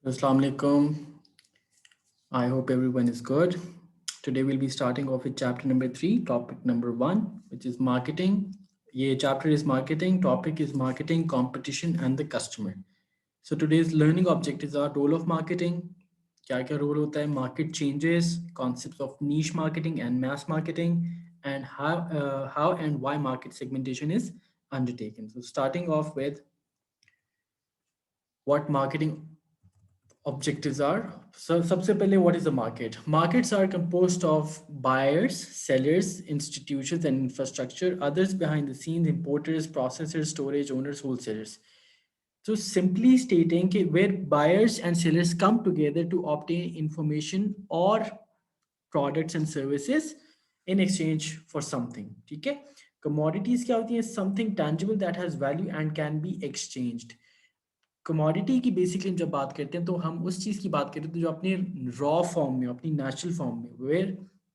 Assalamu alaikum. I hope everyone is good. Today we'll be starting off with chapter number 3, topic number 1, which is marketing. Ye chapter is marketing, topic is marketing, competition and the customer. So today's learning objectives are role of marketing, क्या role होता है, market changes, concepts of niche marketing and mass marketing, and how and why market segmentation is undertaken. So starting off with what marketing objectives are. So सबसे पहले what is the market? Markets are composed of buyers, sellers, institutions and infrastructure, others behind the scenes, importers, processors, storage owners, wholesalers. So simply stating कि where buyers and sellers come together to obtain information or products and services in exchange for something. ठीक है? Commodities क्या होती हैं? Something tangible that has value and can be exchanged. Commodity की basically जब बात करते हैं तो हम उस चीज़ की बात करते हैं जो अपने रॉ फॉर्म में अपनी नेचुरल फॉर्म में where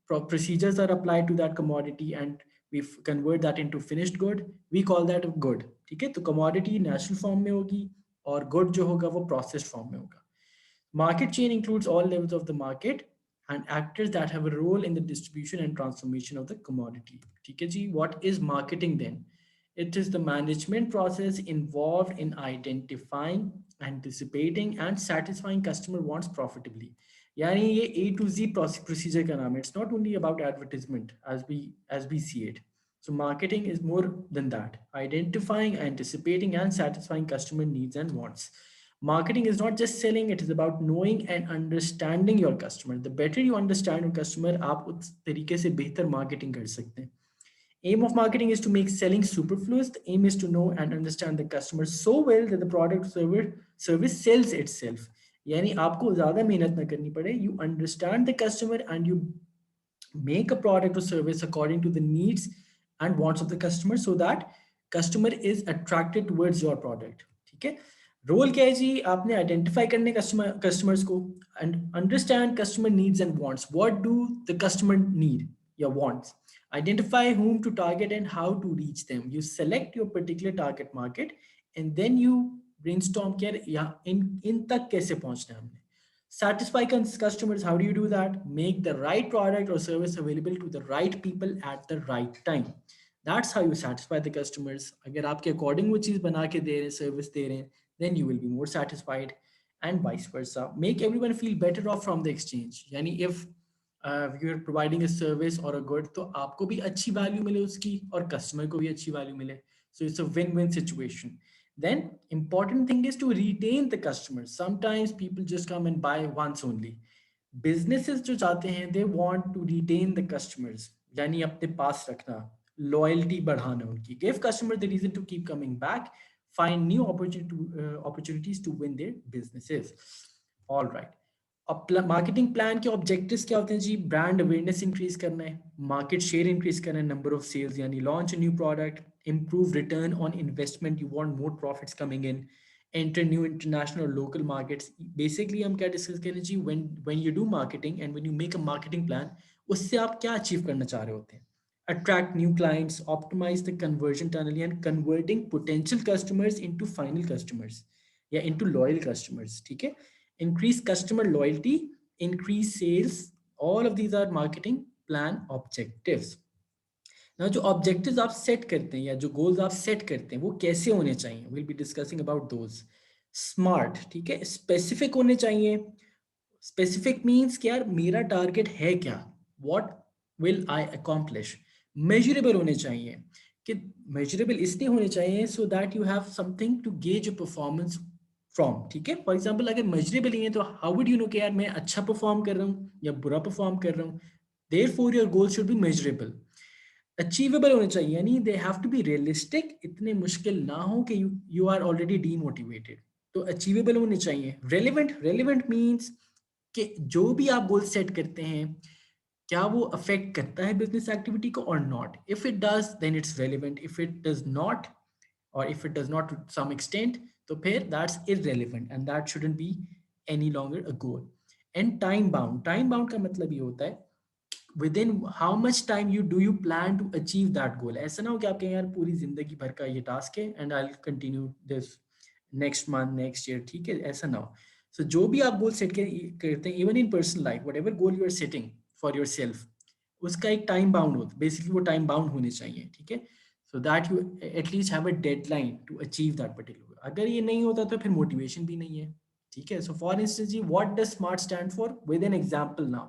procedures are applied to that commodity and we convert that into finished good, we call that good. ठीक है, तो commodity नेचुरल फॉर्म में होगी और गुड जो होगा वो प्रोसेस्ड फॉर्म में होगा. Market chain includes all levels of the market and actors that have a role in the distribution and transformation of the commodity. ठीक है जी, what is marketing then? It is the management process involved in identifying, anticipating and satisfying customer wants profitably. यानी ये A to Z procedure का नाम है. It's not only about advertisement as we see it. So marketing is more than that. Identifying, anticipating and satisfying customer needs and wants. Marketing is not just selling, it is about knowing and understanding your customer. The better you understand your customer, आप उस तरीके से बेहतर marketing कर सकते हैं. Aim of marketing is to make selling superfluous. The aim is to know and understand the customer so well that the product service sells itself. यानी आपको ज़्यादा मेहनत ना करनी पड़े. You understand the customer and you make a product or service according to the needs and wants of the customer so that customer is attracted towards your product. ठीक है, role क्या है जी, आपने आइडेंटिफाई करने कस्टमर्स को and understand customer needs and wants. What do the customer need या wants, identify whom to target and how to reach them. You select your particular target market and then you brainstorm कि यार यहाँ इन तक कैसे पहुंचना है हमने. Satisfy customers, how do you do that? Make the right product or service available to the right people at the right time. That's how you satisfy the customers. अगर आपके according वो चीज़ बना के दे रहे हैं, service दे रहे हैं, then you will be more satisfied and vice versa. Make everyone feel better off from the exchange. यानी if you're providing a service or a good, तो आपको भी अच्छी value मिले उसकी और customer को भी अच्छी value मिले. So it's a win-win situation. Then important thing is to retain the customers. Sometimes people just come and buy once only. Businesses जो चाहते हैं, they want to retain the customers. यानी अपने पास रखना, loyalty बढ़ाना उनकी. Give customer the reason to keep coming back. Find new opportunities to win their businesses. All right. अब marketing plan के ऑब्जेक्टिव्स क्या होते हैं जी? ब्रांड अवेयरनेस इंक्रीज करना है, मार्केट शेयर इंक्रीज करना है, नंबर ऑफ सेल्स यानी launch new product, improve return on investment, you want more profits coming in, enter new international or local markets. Basically हम क्या डिस्कस करें जी, when you do marketing and when you make a marketing plan, उससे आप क्या achieve करना चाह रहे होते हैं? Attract new clients, optimize the conversion tunnel and converting potential customers into final customers या into loyal customers. ठीक है, increase customer loyalty, increase sales. All of these are marketing plan objectives. ना जो ऑब्जेक्टिव्स आप सेट करते हैं या जो गोल्स आप सेट करते हैं वो कैसे होने चाहिए, will be discussing about those. Smart, ठीक है, स्पेसिफिक होने चाहिए. स्पेसिफिक मीन्स कि यार मेरा टारगेट है क्या, what will I accomplish. Measurable होने चाहिए कि मेजरेबल इसलिए होने चाहिए so that you have something to gauge your performance from. ठीक है, फॉर एग्जाम्पल अगर मेजरेबल नहीं है तो हाउ वुड यू नो कि यार मैं अच्छा परफॉर्म कर रहा हूँ या बुरा परफॉर्म कर रहा हूँ. Therefore your goal should be measurable. Achievable होने चाहिए यानी they have to be realistic, इतने मुश्किल ना हो कि यू आर ऑलरेडी डीमोटिवेटेड. तो अचीवेबल होने चाहिए. रेलिवेंट, रेलिवेंट मींस कि जो भी आप गोल सेट करते हैं क्या वो अफेक्ट करता है बिजनेस एक्टिविटी को और not. If it does then it's relevant, if it does not और if it does not to some extent तो फिर that's irrelevant and that shouldn't be any longer a goal. And time bound, time bound का मतलब ये होता है within how much time do you plan to achieve that goal. ऐसा ना हो कि आप कहें यार पूरी जिंदगी भर का ये टास्क है and I'll continue this next month next year. ठीक है, ऐसा ना हो. सो जो भी आप गोल सेट करते हैं, even in personal life, whatever goal you are setting for yourself, उसका एक टाइम बाउंड होता है, बेसिकली वो टाइम बाउंड होने चाहिए, ठीक है, so that you at least have a deadline to achieve that particular. अगर ये नहीं होता तो फिर मोटिवेशन भी नहीं है, ठीक है। सो फॉर इंस्टेंस जी, what does smart stand for, with an example now,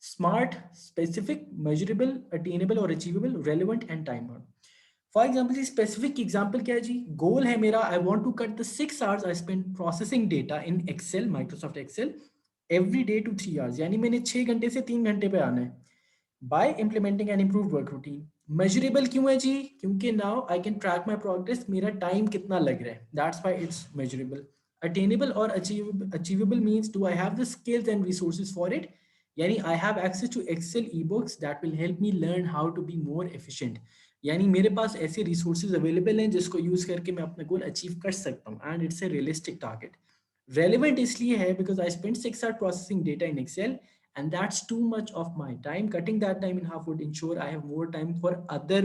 smart, specific, measurable, attainable और achievable, relevant and time bound. For example जी, स्पेसिफिक एग्जाम्पल क्या है जी, गोल है मेरा, I want to cut the 6 hours I spend processing data in Excel, Microsoft Excel, every day to 3 hours, यानी मैंने 6 घंटे से 3 घंटे पे आना है, by implementing an improve work routine. Measurable क्यों है जी, क्योंकि now I can track my progress, मेरा टाइम कितना लग रहा है, that's why it's measurable. Attainable और achievable means do I have the skills and resources for it, यानी I have access to Excel e books that will help me learn how to be more efficient, यानी मेरे पास ऐसे resources available हैं जिसको use करके मैं अपना goal achieve कर सकता हूँ, and it's a realistic target. Relevant इसलिए है because I spend 6 hour processing data in Excel, and that's too much of my time. Cutting that time in half would ensure I have more time for other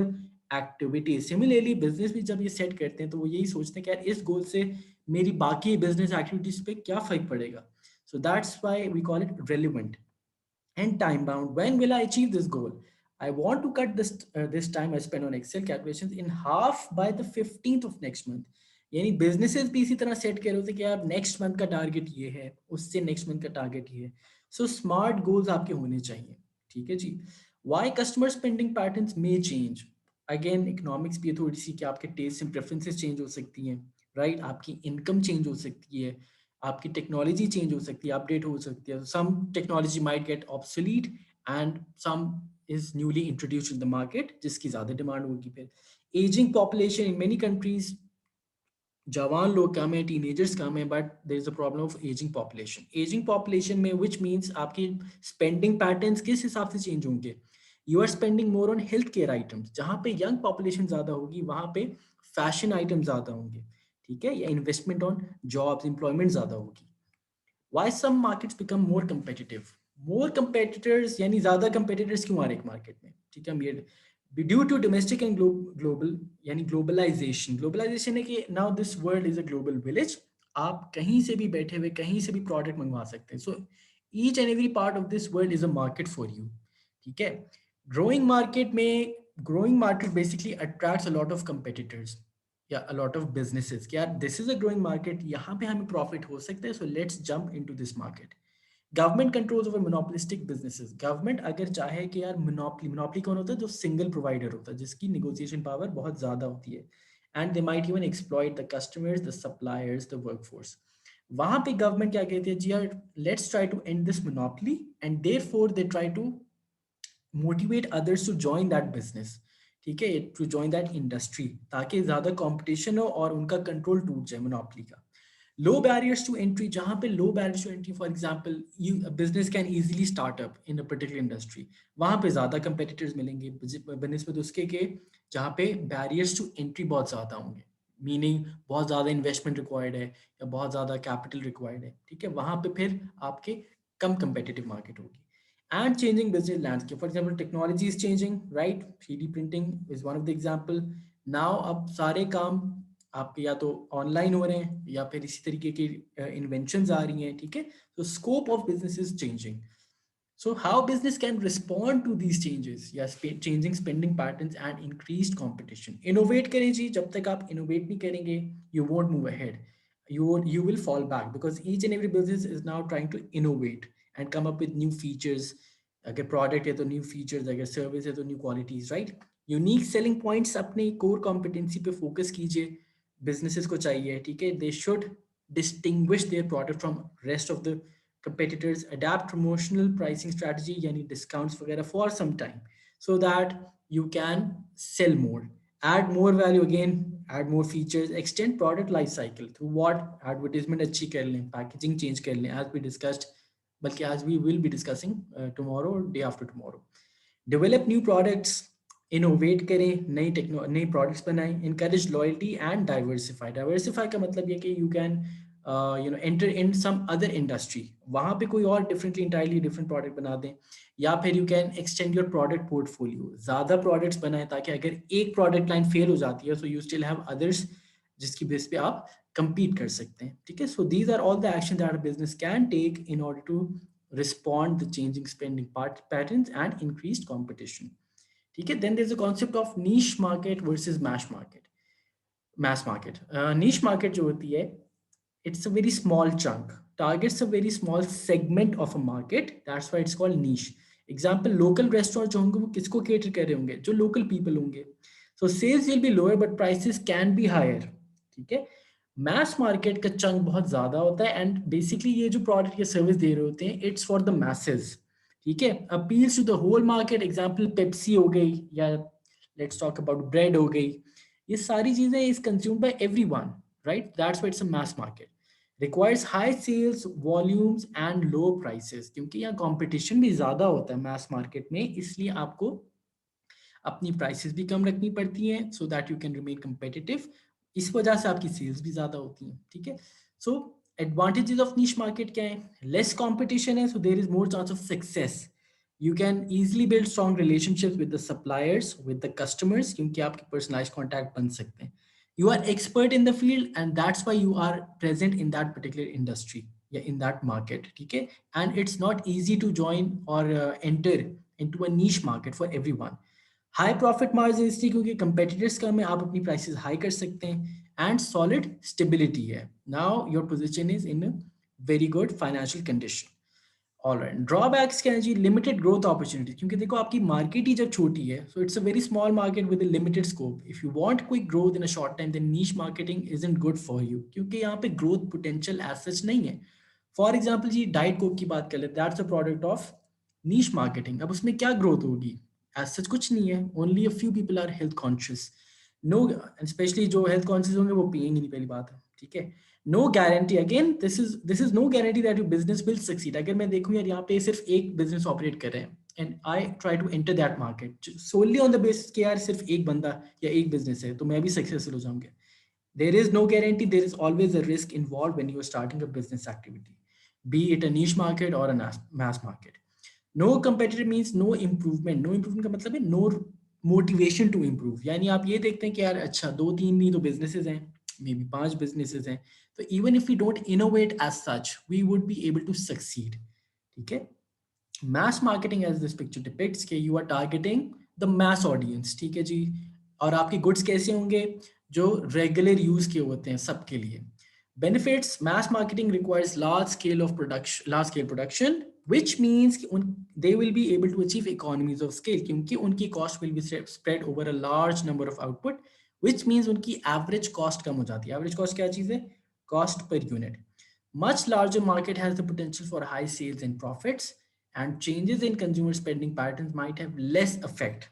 activities. Similarly, business भी जब ये set करते हैं तो वो यही सोचते हैं कि यार इस गोल से मेरी बाकी बिजनेस एक्टिविटीज पे क्या फर्क पड़ेगा, so that's why we call it relevant and time bound. When will I achieve this goal? I want to cut this time I spend on Excel calculations in half by the 15th of next month. यानी businesses भी इसी तरह set कर रहे होते कि यार next month का टारगेट ये है, उससे नेक्स्ट मंथ का टारगेट ये है। सो स्मार्ट गोल्स आपके होने चाहिए, ठीक है जी। Why customer spending patterns may change, again economics भी थोड़ी सी कि आपके टेस्ट एंड प्रेफरेंसेस चेंज हो सकती हैं, राइट, आपकी इनकम चेंज हो सकती है, आपकी टेक्नोलॉजी चेंज हो सकती है, अपडेट हो सकती है, some technology might get obsolete and some is newly introduced in the market जिसकी ज़्यादा डिमांड होगी। फिर aging population in many countries, जवान लोग कम है, टीनेजर्स कम है, but there is a problem of aging population. Aging population में विच मीन्स आपकी स्पेंडिंग पैटर्न्स किस हिसाब से चेंज होंगे, you are spending more on health care items, जहाँ पे यंग पॉपुलेशन ज़्यादा होगी वहाँ पे फैशन आइटम ज़्यादा होंगे, ठीक है, या इन्वेस्टमेंट ऑन जॉब्स, एम्प्लॉयमेंट ज़्यादा होगी। Why some markets become more competitive? More competitors यानी ज़्यादा competitors क्यों आ रहे हैं मार्केट में, ठीक है, हम ये due to domestic and global यानी ग्लोबलाइजेशन। ग्लोबलाइजेशन है कि now this world is a global village, आप कहीं से भी बैठे हुए कहीं से भी प्रोडक्ट मंगवा सकते हैं। So each and every part of this world is a market for you, ठीक है। ग्रोइंग मार्केट में, growing market basically attracts a lot of competitors या अ लॉट ऑफ बिजनेसेस कि यार this is a growing market, यहाँ पे हमें profit हो सकता है, so let's jump into this market. Government controls over monopolistic businesses, government अगर चाहे कि यार मोनोपली, मोनोपली कौन होता है, जो सिंगल प्रोवाइडर होता है जिसकी नेगोशिएशन पावर बहुत ज़्यादा होती है, and they might even exploit the customers, the suppliers, the workforce. वहाँ पे गवर्नमेंट क्या कहती है जी, यार let's try to end this monopoly, and therefore they try to motivate others to join that business, ठीक है, टू जॉइन दैट इंडस्ट्री, ताकि ज़्यादा कंपटीशन हो और उनका कंट्रोल टूट जाए मोनोपली का। लो बैरियर्स टू एंट्री, जहाँ पे low barriers to entry, for example you business can easily start up in a particular industry, वहाँ पे ज़्यादा कंपेटिटर्स मिलेंगे बनस्बत उसके के जहाँ पे बैरियर्स टू एंट्री बहुत ज़्यादा होंगे, मीनिंग बहुत ज़्यादा इन्वेस्टमेंट रिक्वायर्ड है या बहुत ज़्यादा कैपिटल रिक्वायर्ड है, ठीक है, वहाँ पे फिर आपके कम कंपेटिटिव मार्केट होगी। And changing business landscape. For example, technology is changing, right? 3D printing is one of the example. Now अब सारे काम आपके या तो ऑनलाइन हो रहे हैं या फिर इसी तरीके की इन्वेंशंस आ रही हैं, ठीक है, तो scope of business is changing. So how business can respond to these changes? Yes, changing spending patterns and increased competition. Innovate करें जी, जब तक आप innovate नहीं करेंगे, you won't move ahead. You will fall back because each and every business is now trying to innovate and come up with new features. अगर product है तो new features, अगर service है तो new qualities, right? Unique selling points अपने core competency पे focus कीजिए, businesses को चाहिए, ठीक है, they should distinguish their product from rest of the competitors, adapt promotional pricing strategy yani discounts वगैरह for some time so that you can sell more, add more value, again add more features, extend product life cycle through what advertisement अच्छी कर लें, packaging change कर लें, as we discussed, बल्कि as we will be discussing tomorrow or day after tomorrow. Develop new products, innovate करें, नई techno नई products बनाएं, encourage loyalty and diversify. Diversify का मतलब ये कि you can enter in some other industry, वहाँ पे कोई और डिफरेंटली इंटायरली डिफरेंट प्रोडक्ट बना दें, या फिर you can extend your product portfolio, ज़्यादा प्रोडक्ट्स बनाएं ताकि अगर एक प्रोडक्ट लाइन फेल हो जाती है so you still have others जिसकी बेस पे आप compete कर सकते हैं, ठीक है? So these are all the actions that a business can take in order to respond the changing spending patterns and increased competition, ठीक है? Then there's a concept of niche market versus mass market. Niche market जो होती है, it's a very small chunk, targets a very small segment of a market, that's why it's called niche. Example, local restaurant जो होंगे वो किसको cater कर रहे होंगे? जो local people होंगे. So sales will be lower but prices can be higher, ठीक है? मैस मार्केट का चंक बहुत ज़्यादा होता है एंड बेसिकली ये जो प्रोडक्ट या सर्विस दे रहे होते हैं इट्स फॉर द मैसेज, ठीक है? Appeals to the whole market, example Pepsi हो गई या लेट्स टॉक अबाउट ब्रेड हो गई, ये सारी चीज़ें is consume by everyone, right? That's why it's a mass market, requires high sales volumes and low prices, क्योंकि यहाँ कंपटीशन भी ज़्यादा होता है मैस मार्केट में, इसलिए आपको अपनी प्राइसेस भी कम रखनी पड़ती हैं सो that you can remain competitive, इस वजह से आपकी सेल्स भी ज़्यादा होती हैं, ठीक है? So advantages of niche market क्या है? लेस कंपटीशन है, so there is more chance of success, you can easily build strong relationships with the suppliers, with the customers, क्योंकि आपके personalized contact बन सकते हैं, you are expert in the field and that's why you are present in that particular industry या in that market, ठीक है? And it's not easy to join or enter into a niche market for everyone. High profit margin इसलिए क्योंकि competitors कम है, आप अपनी prices high कर सकते हैं एंड सॉलिड स्टेबिलिटी है, now your position is in very good financial condition. Alright, drawbacks क्या है जी? लिमिटेड ग्रोथ अपॉर्चुनिटी, क्योंकि देखो आपकी मार्केट ही जब छोटी है, so it's a very small market with a limited scope, if you want quick growth in a short time then niche marketing isn't good for you, क्योंकि यहाँ पे ग्रोथ पोटेंशियल एज सच नहीं है। For example जी diet Coke की बात कर ले, that's a product of niche marketing, अब उसमें क्या ग्रोथ होगी? एज सच कुछ नहीं है, only a few people are health conscious, no, specially जो हेल्थ कॉन्शियस होंगे वो पियेंगे नहीं, पहली बात है, ठीक है? No guarantee, again this is no guarantee that your business will succeed. अगर मैं देखूं यार यहाँ पे सिर्फ एक बिजनेस ऑपरेट कर रहे हैं and I try to enter that market solely on the basis कि यार सिर्फ एक बंदा या एक बिजनेस है तो मैं भी सक्सेसफुल हो जाऊंगा, there is no guarantee, there is always a risk involved when you are starting a business activity, be it a niche market or a mass market. No competitor means no improvement, no improvement का मतलब है no motivation to improve, यानी आप ये देखते हैं कि यार अच्छा दो तीन नहीं तो businesses हैं, maybe पांच businesses हैं, तो even if we don't innovate as such we would be able to succeed, ठीक है? Mass marketing as this picture depicts कि you are targeting the mass audience, ठीक है जी? और आपके गुड्स कैसे होंगे? जो रेगुलर यूज के होते हैं सबके लिए। Benefits, mass marketing requires large scale production which means कि उन they will be able to achieve economies of scale, क्योंकि उनकी cost will be spread over a large number of output, which means उनकी average cost कम हो जाती है। average cost क्या चीज़ है? cost per unit. Much larger market has the potential for high sales and profits, and changes in consumer spending patterns might have less effect.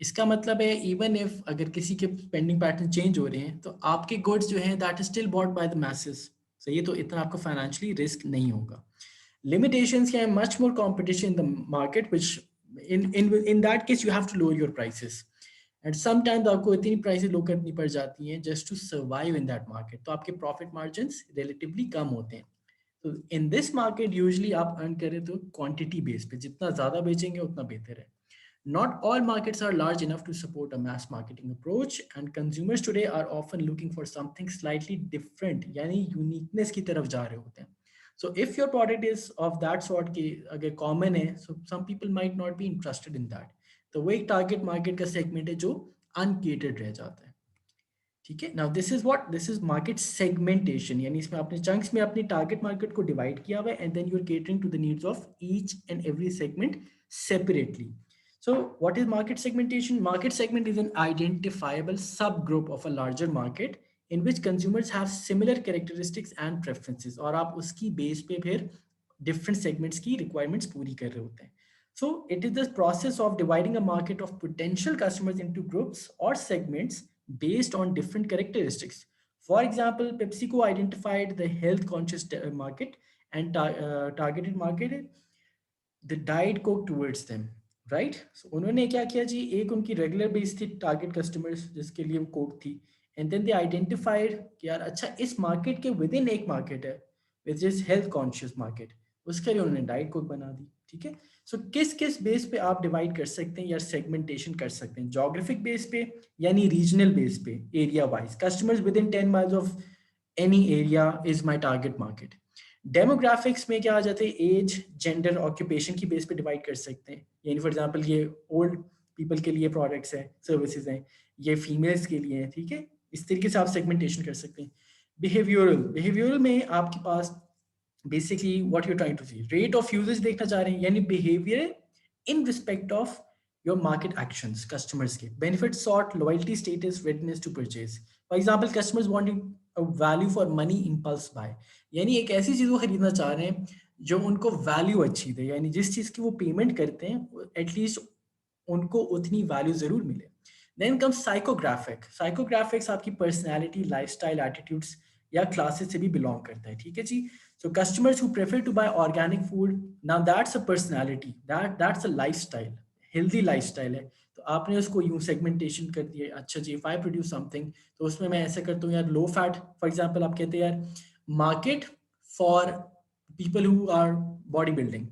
इसका मतलब है even if अगर किसी के स्पेंडिंग पैटर्न चेंज हो रहे हैं तो आपके गुड्स जो हैं that is still bought by the messes, सही है? तो इतना आपको फाइनेंशियली रिस्क नहीं होगा। limitations क्या है? much more competition in the market which in that case you have to lower your prices, and sometimes आपको इतनी प्राइसेस लो करनी पड़ जाती हैं just to survive in that market, तो आपके profit margins relatively कम होते हैं। तो इन दिस मार्केट यूजली आप अर्न करें तो क्वांटिटी बेस पे, जितना ज़्यादा बेचेंगे उतना बेहतर है। Not all markets are large enough to support a mass marketing approach, and consumers today are often looking for something slightly different, यानी यूनिकनेस की तरफ जा रहे होते हैं। So if your product is of that sort कि अगर common है, so some people might not be interested in that। तो वो एक target market का segment है जो uncatered रह जाता है, ठीक है? Now this is market segmentation, यानी इसमें आपने चंक्स में अपनी टारगेट मार्केट को डिवाइड किया हुआ है and then you are catering to the needs of each and every segment separately. So what is market segmentation? Market segment is an identifiable subgroup of a larger market in which consumers have similar characteristics and preferences, और आप उसकी base पे फिर different segments की requirements पूरी कर रहे होते हैं। So it is the process of dividing a market of potential customers into groups or segments based on different characteristics. For example, PepsiCo identified the health conscious market and targeted market the diet coke towards them, right? So उन्होंने क्या किया जी, एक उनकी regular base थी target customers जिसके लिए वो Coke थी, एंड देन दे आइडेंटिफाइड कि यार अच्छा इस मार्केट के विद इन एक मार्केट है which is health conscious market, उसके लिए उन्होंने डाइट कोक बना दी, ठीक है। सो किस किस बेस पे आप डिवाइड कर सकते हैं या सेगमेंटेशन कर सकते हैं? जोग्राफिक बेस पे यानी रीजनल बेस पे, area wise, customers with in 10 miles of any area is my target market. Demographics में क्या आ जाते हैं, एज, जेंडर, ऑक्यूपेशन की बेस पे डिवाइड कर सकते हैं। यानी फॉर एग्जांपल ये ओल्ड पीपल के लिए प्रोडक्ट्स हैं, सर्विसेज हैं, ये फीमेल्स के लिए हैं, ठीक है। इस तरीके से आप सेगमेंटेशन कर सकते हैं। बिहेवियरल में आपके पास basically what you trying to see, rate of uses देखना चाह रहे हैं, यानी behaviour in respect of your market actions, customers के benefit sought, loyalty status, readiness to purchase. For example customers wanting a value for money, impulse buy, यानी एक ऐसी चीज वो खरीदना चाह रहे हैं जो उनको वैल्यू अच्छी दे, यानी जिस चीज की वो पेमेंट करते हैं एटलीस्ट उनको उतनी वैल्यू जरूर मिले। Then comes psychographic. साइकोग्राफिक्स आपकी पर्सनैलिटी, लाइफस्टाइल, एटीट्यूड्स या क्लासेस से भी बिलोंग करता है, ठीक है जी। So customers who prefer to buy organic food, now that's a personality, that's a lifestyle, healthy lifestyle है। तो आपने उसको यूं सेगमेंटेशन कर दिया, अच्छा जी इफ आई प्रोड्यूस समथिंग तो उसमें मैं ऐसा करता हूँ यार, लो फैट फॉर एग्जांपल, आप कहते हैं यार market for people who our body building,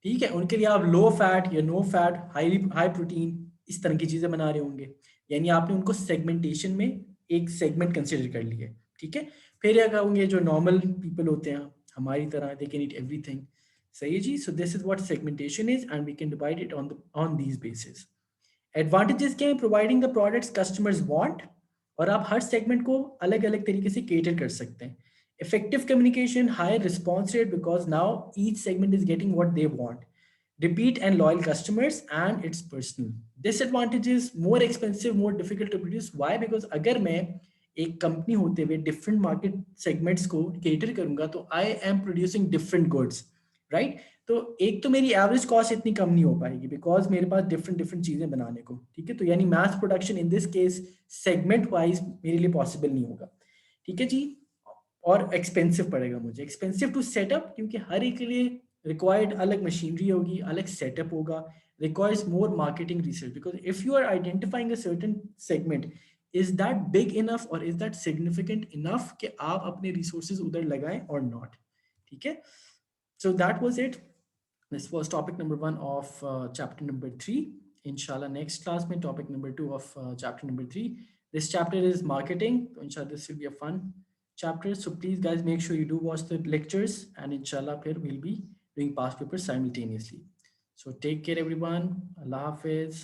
ठीक है, उनके लिए आप लो फैट या नो फैट, हाई प्रोटीन, इस तरह की चीजें बना रहे होंगे। यानी आपने उनको सेगमेंटेशन में एक सेगमेंट कंसिडर कर लिया, ठीक है। फिर क्या कहोगे, जो नॉर्मल पीपल होते हैं हमारी तरह, दे कैन ईट एवरीथिंग, सही है जी। So this is what segmentation is and we can divide it on these basis. Advantages क्या है, providing the products customers want, और आप हर सेगमेंट को अलग अलग तरीके से केटर कर सकते हैं। Effective communication, high response rate because now each segment is getting what they want, repeat and loyal customers, and it's personal. Disadvantages, more expensive, more difficult to produce. Why? Because अगर मैं एक company होते हुए different market segments को cater करूंगा तो I am producing different goods, right. तो एक तो मेरी एवरेज कॉस्ट इतनी कम नहीं हो पाएगी बिकॉज मेरे पास डिफरेंट डिफरेंट चीजें बनाने को, ठीक है। तो यानी math production in this case segment wise मेरे लिए पॉसिबल नहीं होगा, ठीक है जी। और एक्सपेंसिव पड़ेगा मुझे, एक्सपेंसिव टू सेटअप, क्योंकि हर एक के लिए रिक्वायर्ड अलग मशीनरी होगी, अलग सेटअप होगा, requires more marketing research, because if you are identifying a certain segment, is that big enough और इज दैट सिग्निफिकेंट इनफ कि आप अपने रिसोर्सेज उधर लगाएं और नॉट, ठीक है। So that was it, this was topic number 1 of chapter number 3। इंशाल्लाह नेक्स्ट क्लास में topic number 2 of chapter number 3, this chapter is marketing, so inshallah this will be a fun chapter, so please guys make sure you do watch the lectures, and inshallah फिर we'll be doing past papers simultaneously. So take care everyone, Allah Hafiz.